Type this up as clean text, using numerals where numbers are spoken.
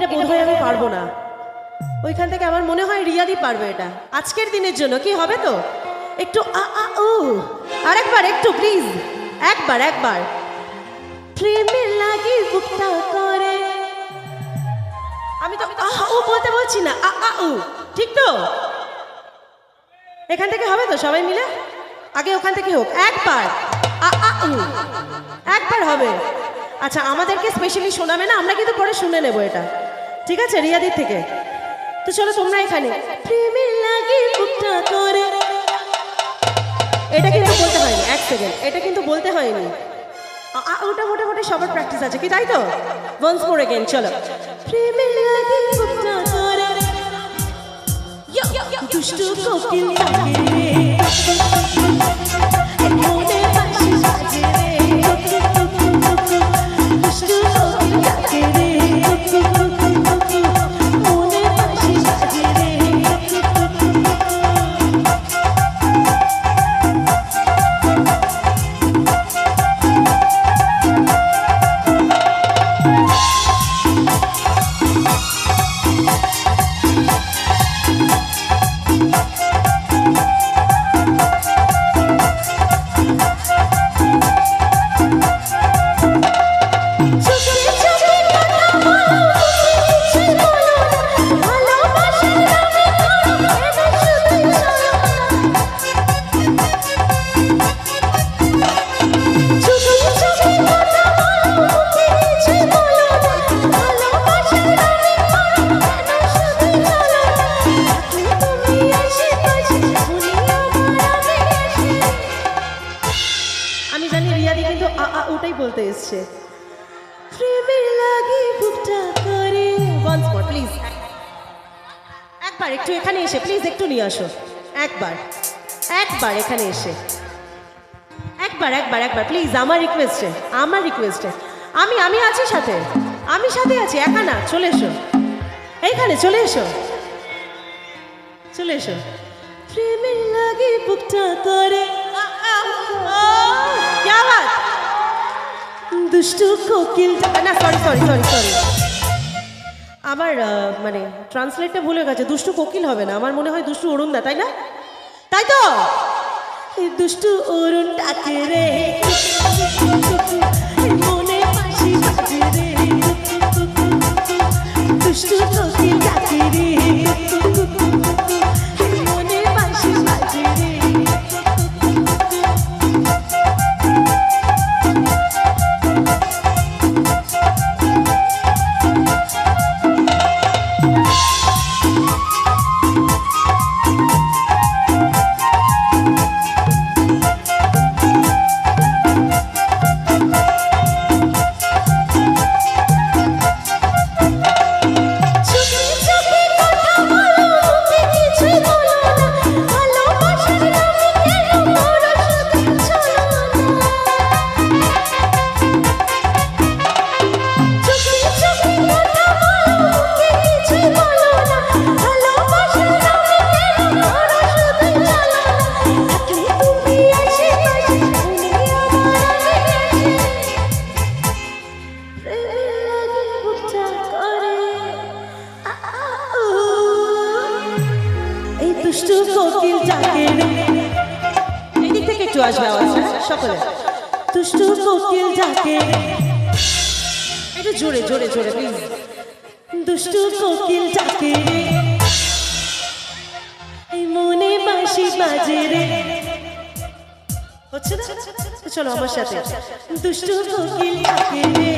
এটা বোধহয় আমি পারবো না। ওইখান থেকে আমার মনে হয় রিয়াদি পারবে এটা আজকের দিনের জন্য। কি হবে তো? একটু আরেকবার একটু প্লিজ, একবার প্রেমের লাগি বুকটা করে। আমি তো ও বলতে বলছি না, ঠিক তো? এখান থেকে হবে তো সবাই মিলে? আগে ওখান থেকে হোক, একবার হবে। আচ্ছা, আমাদেরকে স্পেশালি শোনাবে না, আমরা কিন্তু পরে শুনে নেবো এটা, ঠিক আছে, রিয়াদির থেকে। তো চলো তোমরা এখানে প্রেমের লাগি বুকটা করে। এটা কিন্তু বলতে হয়নি, এক সেকেন্ড, এটা কিন্তু বলতে হয়নি। ওটা মোটামুটি সবার প্র্যাকটিস আছে কি, তাই তো? ওয়ান্স মোর अगेन, চলো। প্রেমের লাগি বুকটা করে, দুষ্টু কোকিল ডাকে রে, মনে বাঁশি বাজে রে, দুষ্টু কোকিল ডাকে রে, মনে বাঁশি বাজে রে। আমি জানি রিয়াদি কিন্তু ওটাই বলতে এসছে, প্রেমের লাগি বুকটা করে। ওয়ান্স মোর প্লিজ, একবার একটু এখানে এসে প্লিজ একটু নিয়ে আসো, একবার এখানে এসে একবার প্লিজ, আমার রিকোয়েস্টে আমি আছি সাথে, আমি সাথে আছি, একা না, চলে এসো এইখানে, চলে এসো। প্রেমের লাগি বুকটা করে, क्या बात, দুষ্টু কোকিল, না সরি আমার মানে ট্রান্সলেটটা ভুলে গেছে, দুষ্টু কোকিল হবে না, আমার মনে হয় দুষ্টু অরুণ দা, তাই না? তাই তো, দুষ্টু অরুণ ডাকে রে, মনে বাঁশি বাজে রে, দুষ্টু কোকিল ডাকে রে, মনে বাঁশি বাজে রে। দুষ্টু কোকিল ডাকে রে, এদিক থেকে একটু আসবে আওয়াজ, সকলে। দুষ্টু কোকিল ডাকে, একটু জোরে প্লিজ। দুষ্টু কোকিল ডাকে রে, মনে বাঁশি বাজে রে, হচ্ছে না? চলো আমার সাথে, দুষ্টু কোকিল ডাকে রে,